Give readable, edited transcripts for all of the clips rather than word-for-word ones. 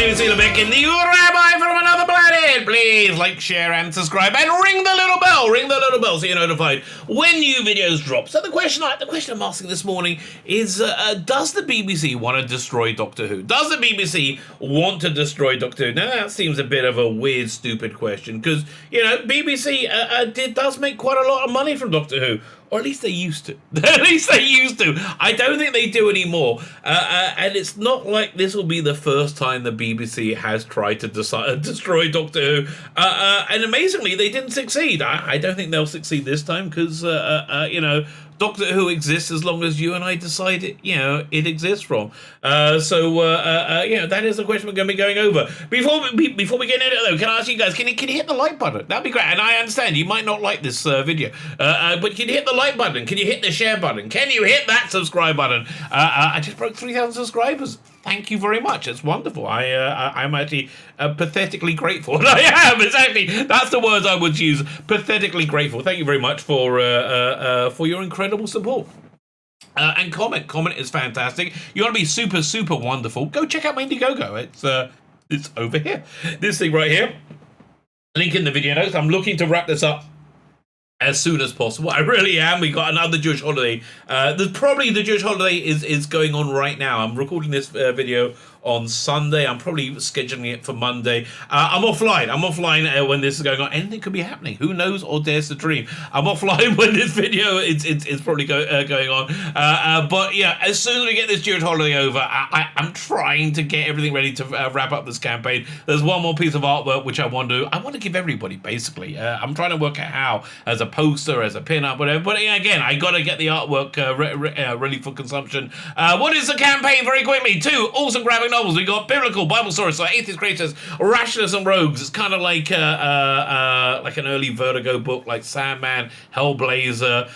name is Tzvi Lebetkin, the Rabbi from another planet. Please like, share, and subscribe, and ring the little bell so you're notified when new videos drop. So the question I'm asking this morning is, does the BBC want to destroy Doctor Who? Does the BBC want to destroy Doctor Who? Now that seems a bit of a weird, stupid question, because, you know, BBC does make quite a lot of money from Doctor Who. Or at least they used to. At least they used to. I don't think they do anymore. And it's not like this will be the first time the BBC has tried to destroy Doctor Who. And amazingly, they didn't succeed. I don't think they'll succeed this time because, you know, Doctor Who exists as long as you and I decide it, you know, it exists from. You know, that is the question we're going to be going over. Before we get into it, though, can I ask you guys, can you hit the like button? That'd be great. And I understand you might not like this video, but can you hit the like button? Can you hit the share button? Can you hit that subscribe button? I just broke 3,000 subscribers. Thank you very much. It's wonderful. I'm actually pathetically grateful. And I am, exactly. That's the words I would use. Pathetically grateful. Thank you very much for your incredible support. And comment is fantastic. You want to be super, super wonderful, go check out my Indiegogo. It's over here. This thing right here. Link in the video notes. I'm looking to wrap this up as soon as possible. I really am. We got another Jewish holiday. Probably the Jewish holiday is going on right now. I'm recording this video on Sunday. I'm probably scheduling it for Monday. I'm offline when this is going on. Anything could be happening. Who knows or dares to dream? I'm offline when this video it's probably going on. But yeah, as soon as we get this Jewish holiday over, I'm trying to get everything ready to wrap up this campaign. There's one more piece of artwork which I want to give everybody, basically. I'm trying to work out how, as a poster, as a pin-up, whatever. But again, I got to get the artwork ready for consumption. What is the campaign? Very quickly, 2 awesome graphic novels. We got biblical Bible stories, so atheist creators, rationalists and rogues. It's kind of like an early Vertigo book, like Sandman, Hellblazer.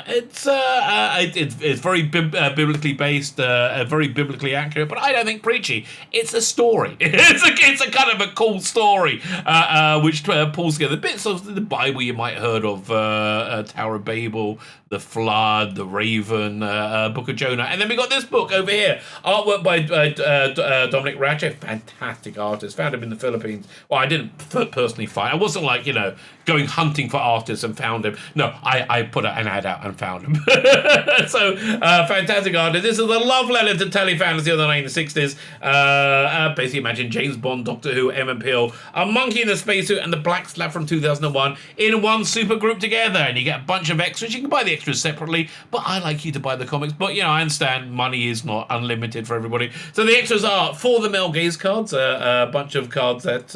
It's very biblically based, very biblically accurate, but I don't think preachy. It's a story. It's a kind of a cool story, which pulls together bits of the Bible you might have heard of, Tower of Babel, the Flood, the Raven, Book of Jonah. And then we got this book over here, artwork by Dominic Ratchet, fantastic artist. Found him in the Philippines. Well, I didn't personally find. I wasn't like, you know, going hunting for artists and found him. No, I put an ad out and found him. So, fantastic artist. This is a love letter to telefantasy of the 1960s. Basically, imagine James Bond, Doctor Who, Emmett Peele, a monkey in a spacesuit, and the Black Slab from 2001 in one super group together. And you get a bunch of extras. You can buy the extras separately, but I like you to buy the comics. But, you know, I understand money is not unlimited for everybody. So the extras are for the male gaze cards, a bunch of cards that,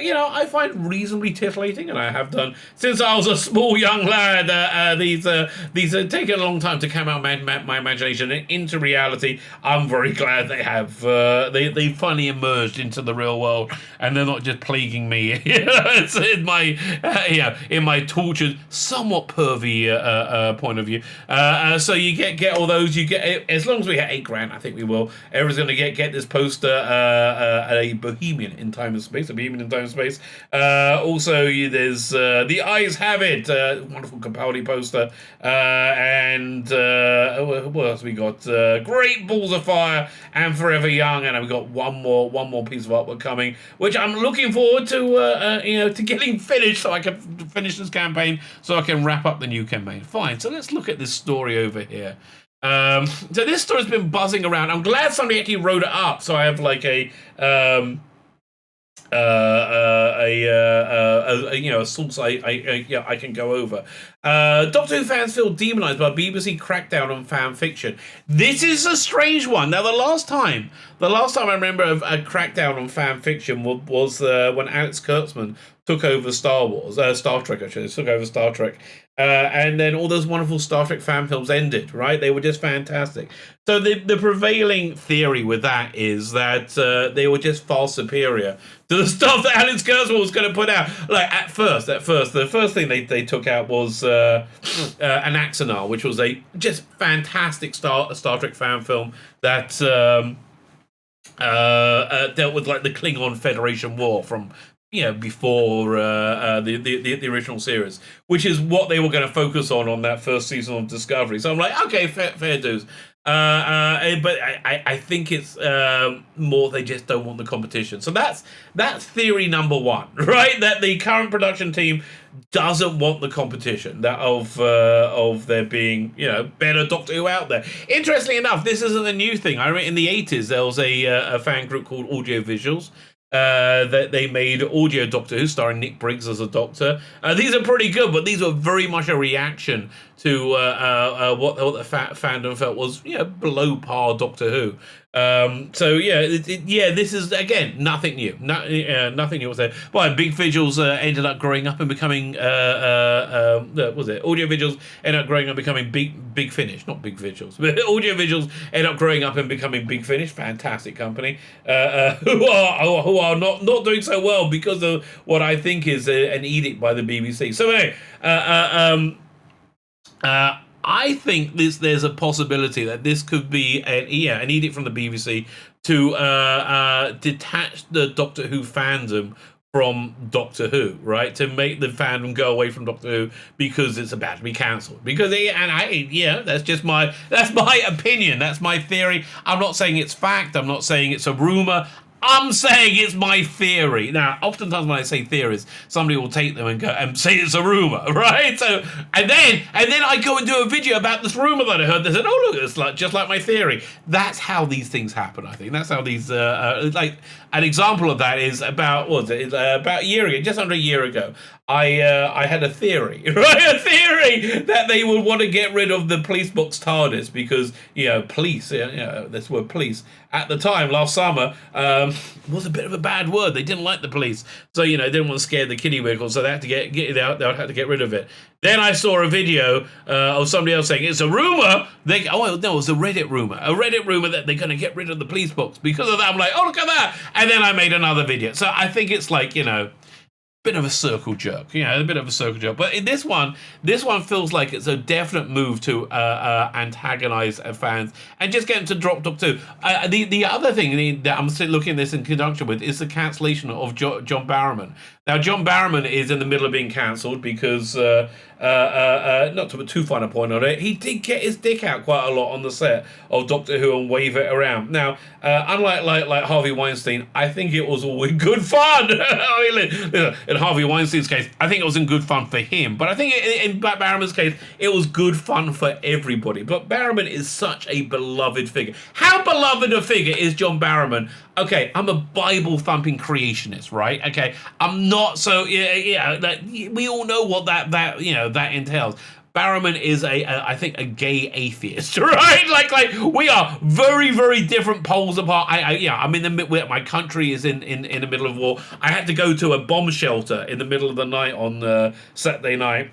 you know, I find reasonably titillating, and I have done since I was a small young lad. These have taken a long time to come out my imagination into reality. I'm very glad they have. They finally emerged into the real world, and they're not just plaguing me. It's in my tortured, somewhat pervy point of view. So you get all those. You get, as long as we hit $8,000, I think we will. Everyone's going to get this poster, a Bohemian in Time and Space, a Bohemian in Time and Space. Also, there's The Eyes Have It, wonderful Capaldi poster, and what else we got? Great Balls of Fire and Forever Young, and we got one more piece of artwork coming, which I'm looking forward to, you know, to getting finished, so I can finish this campaign, so I can wrap up the new campaign. Fine. So let's look at this story over here. So this story's been buzzing around. I'm glad somebody actually wrote it up, so I have like a source I can go over. Doctor Who fans feel demonized by BBC crackdown on fan fiction. This is a strange one. Now, the last time I remember a crackdown on fan fiction was when Alex Kurtzman took over Star Trek, actually. Took over Star Trek. And then all those wonderful Star Trek fan films ended, right? They were just fantastic. So the prevailing theory with that is that they were just far superior to the stuff that Alex Kurtzman was going to put out. Like, at first, the first thing they took out was Anaxanar, which was a just fantastic Star Trek fan film that dealt with, like, the Klingon Federation War from, you know, before the original series, which is what they were going to focus on that first season of Discovery. So I'm like, okay, fair dues. But I think it's more they just don't want the competition. So that's theory number one, right? That the current production team doesn't want the competition that of there being better Doctor Who out there. Interestingly enough, this isn't a new thing. I remember in the 80s there was a fan group called Audio Visuals. That they made audio Doctor Who starring Nick Briggs as a Doctor. These are pretty good, but these were very much a reaction to what the fandom felt was below par Doctor Who. So this is again nothing new. Nothing new. Well, Big Visuals ended up growing up and becoming was it Audio Visuals ended up growing up and becoming Big Finish, not Big Visuals, but Audio Visuals ended up growing up and becoming Big Finish. Fantastic company who are not doing so well because of what I think is an edict by the BBC. So anyway, I think there's a possibility that this could be an edict from the BBC to detach the Doctor Who fandom from Doctor Who, right? To make the fandom go away from Doctor Who because it's about to be cancelled. Because that's my opinion. That's my theory. I'm not saying it's fact. I'm not saying it's a rumor. I'm saying it's my theory. Now, oftentimes when I say theories, somebody will take them and go and say it's a rumor, right? So, and then I go and do a video about this rumor that I heard. They said, "Oh, look, it's just like my theory." That's how these things happen. I think that's how these like an example of that is about about a year ago, just under a year ago. I had a theory, right? A theory that they would want to get rid of the police box TARDIS because police, this word police at the time last summer was a bit of a bad word. They didn't like the police, so they didn't want to scare the kiddie wiggle, so they had to get it out. They had to get rid of it. Then I saw a video of somebody else saying it's a rumor. It was a Reddit rumor. A Reddit rumor that they're going to get rid of the police box because of that. I'm like, oh, look at that. And then I made another video. So I think it's like, bit of a circle jerk, a bit of a circle jerk. But in this one feels like it's a definite move to antagonize fans and just get them to drop Doctor Who. The other thing that I'm still looking at this in conjunction with is the cancellation of John Barrowman. Now, John Barrowman is in the middle of being cancelled because, not to put too fine a point on it, he did get his dick out quite a lot on the set of Doctor Who and wave it around. Now, unlike like Harvey Weinstein, I think it was all in good fun. In Harvey Weinstein's case, I think it was in good fun for him. But I think in Barrowman's case, it was good fun for everybody. But Barrowman is such a beloved figure. How beloved a figure is John Barrowman? Okay, I'm a Bible-thumping creationist, right? Okay, I'm not so we all know what that entails. Barrowman is I think a gay atheist, right? Like we are very, very different poles apart. I'm in the my country is in the middle of war. I had to go to a bomb shelter in the middle of the night on Saturday night.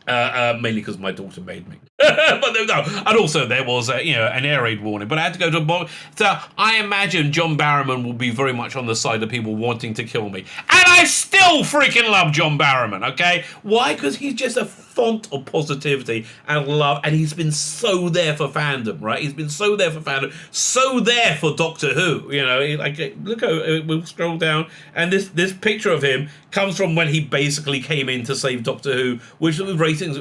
Mainly because my daughter made me. But no, and also there was an air raid warning. But I had to go to a bomb. So I imagine John Barrowman will be very much on the side of people wanting to kill me, and I still freaking love John Barrowman. Okay, why? Because he's just a font of positivity and love, and he's been so there for fandom, right? He's been so there for fandom, so there for Doctor Who. Look, we'll scroll down, and this picture of him comes from when he basically came in to save Doctor Who, which the ratings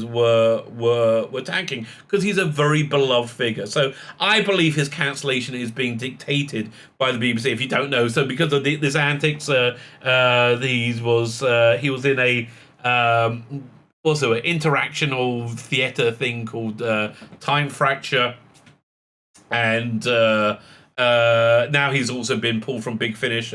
were tanking because he's a very beloved figure. So I believe his cancellation is being dictated by the BBC. If you don't know, so because of this antics, he was in a also an interactional theatre thing called Time Fracture, and now he's also been pulled from Big Finish.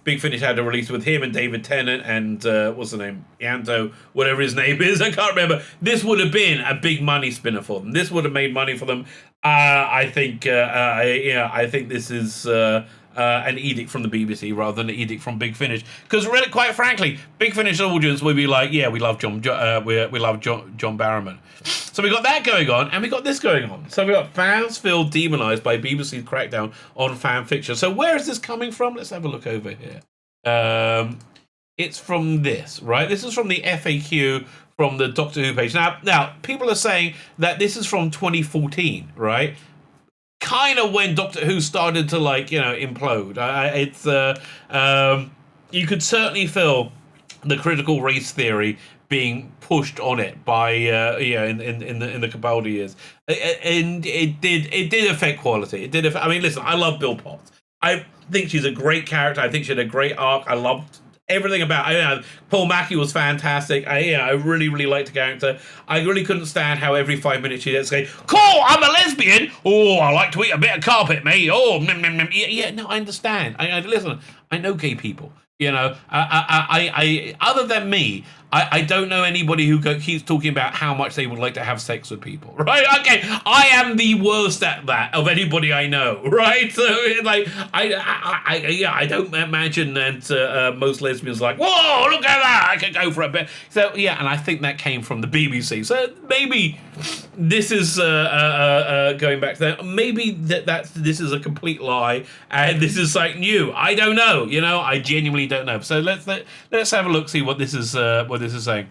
Big Finish had a release with him and David Tennant and what's the name? Ianto, whatever his name is, I can't remember. This would have been a big money spinner for them. This would have made money for them. I think this is an edict from the BBC rather than an edict from Big Finish. Because really, quite frankly, Big Finish audience would be like, yeah, we love John Barrowman. So we got that going on, and we got this going on. So we got fans feel demonized by BBC's crackdown on fan fiction. So where is this coming from? Let's have a look over here. It's from this, right? This is from the FAQ from the Doctor Who page. Now, people are saying that this is from 2014, right? Kind of when Doctor Who started to implode. You could certainly feel the critical race theory being pushed on it by in the Capaldi years, and it did affect quality. It did affect, I mean, listen, I love Bill Potts. I think she's a great character. I think she had a great arc. I loved everything about it. Paul Mackey was fantastic. I really, really liked the character. I really couldn't stand how every 5 minutes she'd say, "Cool, I'm a lesbian. Oh, I like to eat a bit of carpet, me. Oh, no, I understand. Listen, I know gay people. I other than me, I don't know anybody who keeps talking about how much they would like to have sex with people, right? Okay, I am the worst at that of anybody I know, right? So, like, I don't imagine that most lesbians are like, whoa, look at that, I could go for a bit. So, yeah, and I think that came from the BBC. So maybe this is going back to that. Maybe this is a complete lie, and this is like new. I don't know. I genuinely don't know. So let's have a look, see what this is saying.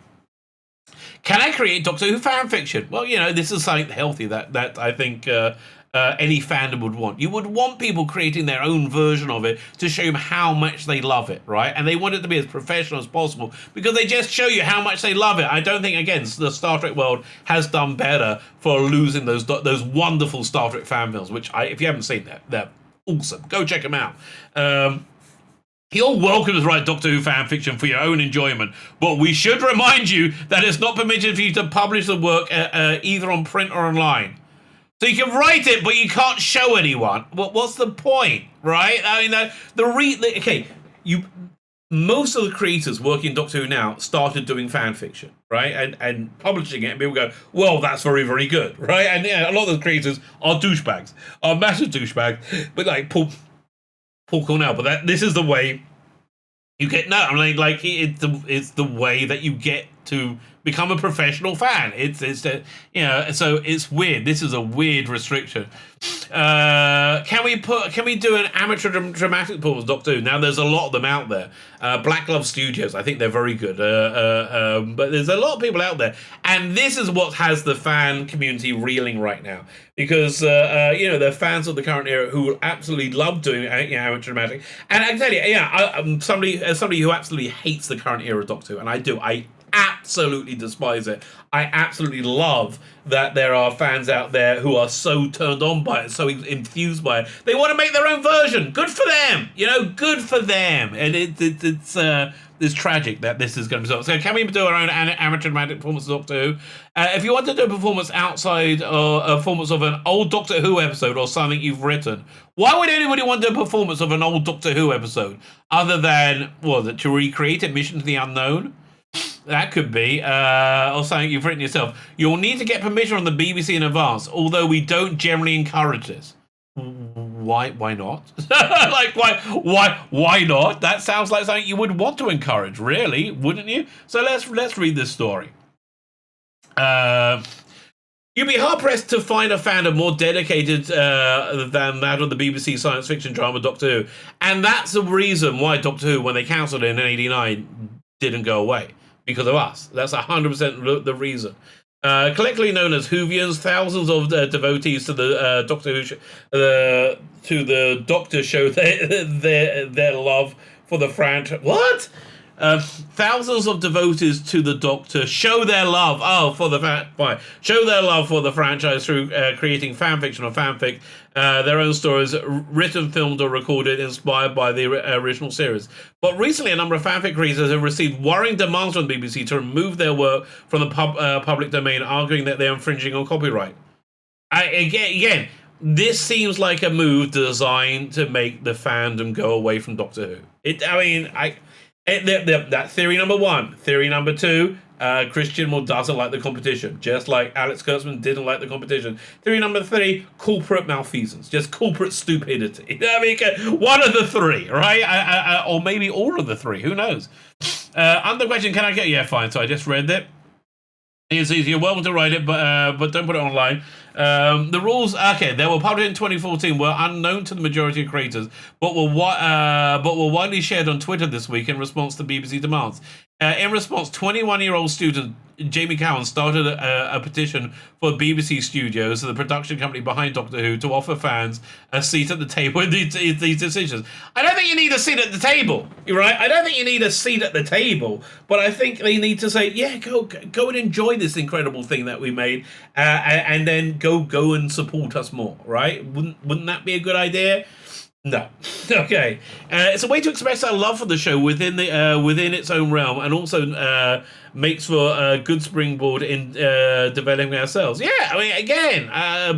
Can I create Doctor Who fan fiction? Well, this is something healthy that I think any fandom would want. You would want people creating their own version of it to show you how much they love it, right? And they want it to be as professional as possible because they just show you how much they love it. I don't think, again, the Star Trek world has done better for losing those wonderful Star Trek fan films, which if you haven't seen that, they're awesome. Go check them out. You're welcome to write Doctor Who fan fiction for your own enjoyment, but we should remind you that it's not permitted for you to publish the work either on print or online. So you can write it, but you can't show anyone. What's the point, right? I mean, most of the creators working in Doctor Who now started doing fan fiction, right? And publishing it, and people go, well, that's very, very good, right? And a lot of the creators are douchebags, are massive douchebags, but like Paul Cornell, but this is the way you get. No, I mean, like it's the way that you get to become a professional fan. So it's weird. This is a weird restriction. Can we do an amateur dramatic performance Doctor Who? Now there's a lot of them out there. Black Glove Studios, I think they're very good. But there's a lot of people out there, and this is what has the fan community reeling right now because they're fans of the current era who will absolutely love doing amateur dramatic. And I can tell you, I'm somebody who absolutely hates the current era of Doctor Who, and I do. I absolutely despise it. I absolutely love that there are fans out there who are so turned on by it, so enthused by it. They want to make their own version. Good for them. Good for them. And it's tragic that this is going to be so. Can we do our own amateur dramatic performance of Doctor Who? If you want to do a performance outside or a performance of an old Doctor Who episode or something you've written, why would anybody want to do a performance of an old Doctor Who episode other than to recreate it, Mission to the Unknown? That could be, or something you've written yourself. You'll need to get permission from the BBC in advance, although we don't generally encourage this. Why not? Like, why not? That sounds like something you would want to encourage, really, wouldn't you? So let's read this story. You'd be hard-pressed to find a fandom more dedicated than that of the BBC science fiction drama Doctor Who. And that's the reason why Doctor Who, when they cancelled it in 1989, didn't go away. Because of us. That's 100% the reason. Collectively known as Whovians, thousands of devotees to the Doctor show their love for the franchise. What? Thousands of devotees to the Doctor show their love. Show their love for the franchise through creating fanfiction or fanfic, their own stories, written, filmed, or recorded, inspired by the original series. But recently, a number of fanfic creators have received worrying demands from the BBC to remove their work from the public domain, arguing that they're infringing on copyright. Again, this seems like a move designed to make the fandom go away from Doctor Who. That's theory number one. Theory number two, Christian doesn't like the competition, just like Alex Kurtzman didn't like the competition. Theory number three, corporate malfeasance, just corporate stupidity. One of the three, right? Or maybe all of the three, who knows? Under question, can I get... Yeah, fine, so I just read it. You're welcome to write it, but don't put it online. The rules, they were published in 2014, were unknown to the majority of creators, but were widely shared on Twitter this week in response to BBC demands. In response, 21-year-old student Jamie Cowan started a petition for BBC Studios, the production company behind Doctor Who, to offer fans a seat at the table in these decisions. I don't think you need a seat at the table, right? I don't think you need a seat at the table, but I think they need to say, yeah, go and enjoy this incredible thing that we made, and then go and support us more, right? Wouldn't that be a good idea? No. Okay. It's a way to express our love for the show within its own realm, and also makes for a good springboard in developing ourselves. Yeah, I mean, again,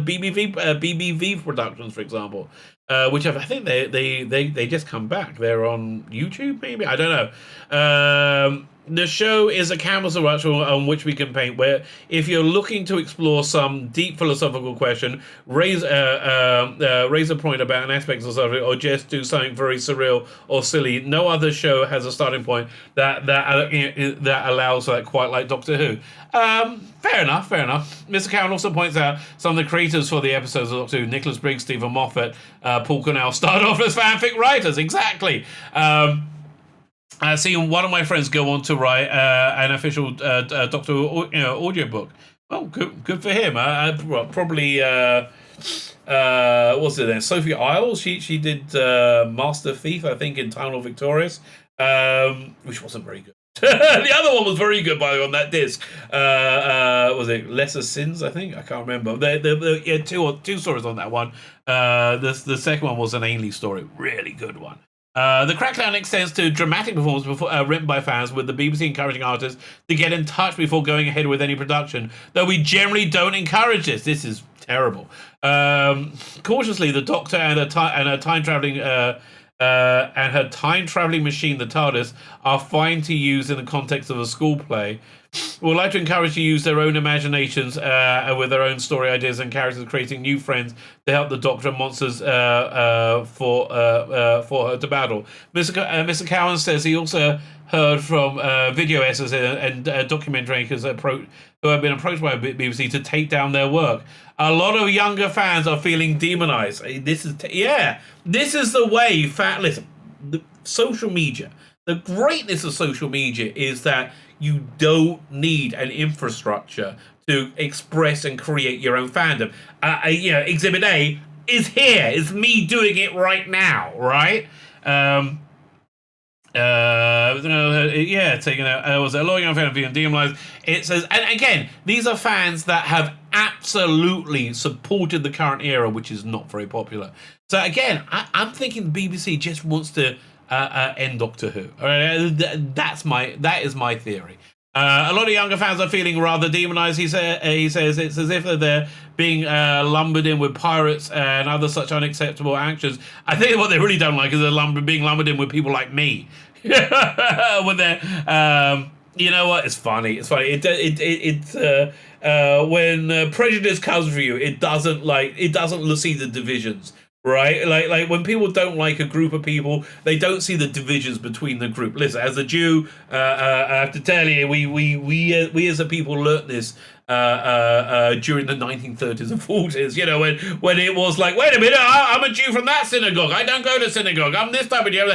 BBV Productions, for example, which I think they just come back. They're on YouTube, maybe, I don't know. The show is a canvas on which we can paint, where if you're looking to explore some deep philosophical question, raise a point about an aspect of something, or just do something very surreal or silly, no other show has a starting point that allows that, quite like Doctor Who. Fair enough. Mr. Cowan also points out some of the creators for the episodes of Doctor Who, Nicholas Briggs, Stephen Moffat, Paul Cornell, started off as fanfic writers. Exactly. Seeing one of my friends go on to write an official Doctor Who audiobook. Oh, good for him. Probably what's it then? Sophie Isles. She did Master Thief, I think, in Time of Victorious, which wasn't very good. The other one was very good, by the way, on that disc. Was it Lesser Sins? I think, I can't remember. Yeah, two stories on that one. The second one was an Ainley story, really good one. The Crackdown extends to dramatic performances written by fans, with the BBC encouraging artists to get in touch before going ahead with any production, though we generally don't encourage this. This is terrible. Cautiously, the Doctor and her time-travelling machine, the TARDIS, are fine to use in the context of a school play. We'd like to encourage you to use their own imaginations with their own story ideas and characters, creating new friends to help the Doctor and monsters for her to battle. Mr. Cowan says he also heard from video essays and documentary makers who have been approached by BBC to take down their work. A lot of younger fans are feeling demonized. This is the way. Listen, the social media. The greatness of social media is that you don't need an infrastructure to express and create your own fandom. Exhibit A is here. It's me doing it right now, right? Taking out. Was a lot of young fans being demonized. It says, and again, these are fans that have absolutely supported the current era, which is not very popular. So again, I'm thinking the BBC just wants to end Doctor Who. That is my theory. A lot of younger fans are feeling rather demonized. He says it's as if they're being lumbered in with pirates and other such unacceptable actions. I think what they really don't like is being lumbered in with people like me. When they're, you know what? It's funny. When prejudice comes for you, it doesn't see the divisions. Right, like when people don't like a group of people, they don't see the divisions between the group. Listen, as a Jew, I have to tell you, we as a people learnt this during the 1930s and 40s. You know, when it was like, wait a minute, I'm a Jew from that synagogue. I don't go to synagogue. I'm this type of Jew.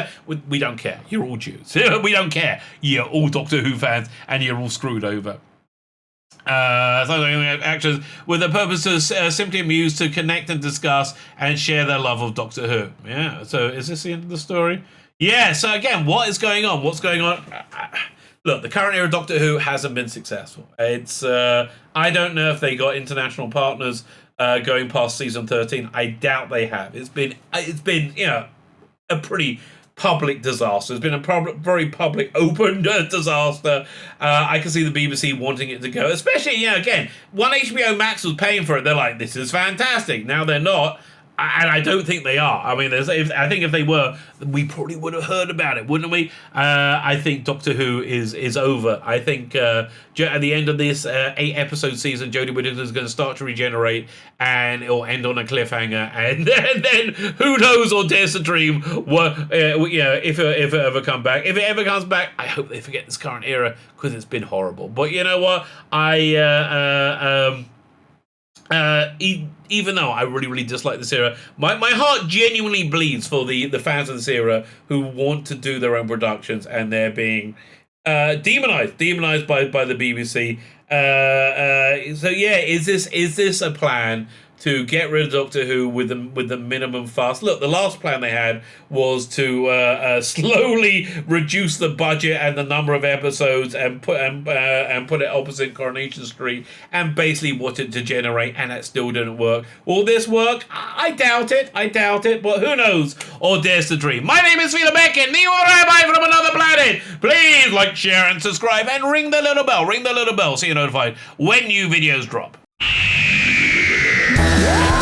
We don't care. You're all Jews. We don't care. You're all Doctor Who fans, and you're all screwed over. Actors with the purpose to simply amuse, to connect and discuss and share their love of Doctor Who. Yeah, so is this the end of the story? Yeah, so again, what is going on? What's going on? Look, the current era of Doctor Who hasn't been successful. It's I don't know if they got international partners going past season 13. I doubt they have. It's been a pretty public disaster. It's been a very public, open disaster. I can see the BBC wanting it to go, especially, again, when HBO Max was paying for it, they're like, this is fantastic. Now they're not. And I don't think they are. I mean, I think if they were, we probably would have heard about it, wouldn't we? I think Doctor Who is over. I think at the end of this 8-episode season, Jodie Whittaker is going to start to regenerate, and it'll end on a cliffhanger. And then who knows or dares to dream what, if it ever comes back. If it ever comes back, I hope they forget this current era, because it's been horrible. But you know what? Even though I really, really dislike this era, my heart genuinely bleeds for the fans of this era who want to do their own productions, and they're being demonized by the BBC. So yeah, is this a plan to get rid of Doctor Who with the minimum fast? Look, the last plan they had was to slowly reduce the budget and the number of episodes and put it opposite Coronation Street and basically what it to generate, and that still didn't work. Will this work? I doubt it, but who knows or dares to dream. My name is Tzvi Lebetkin, the Rabbi from another planet. Please like, share, and subscribe, and ring the little bell so you're notified when new videos drop. Yeah!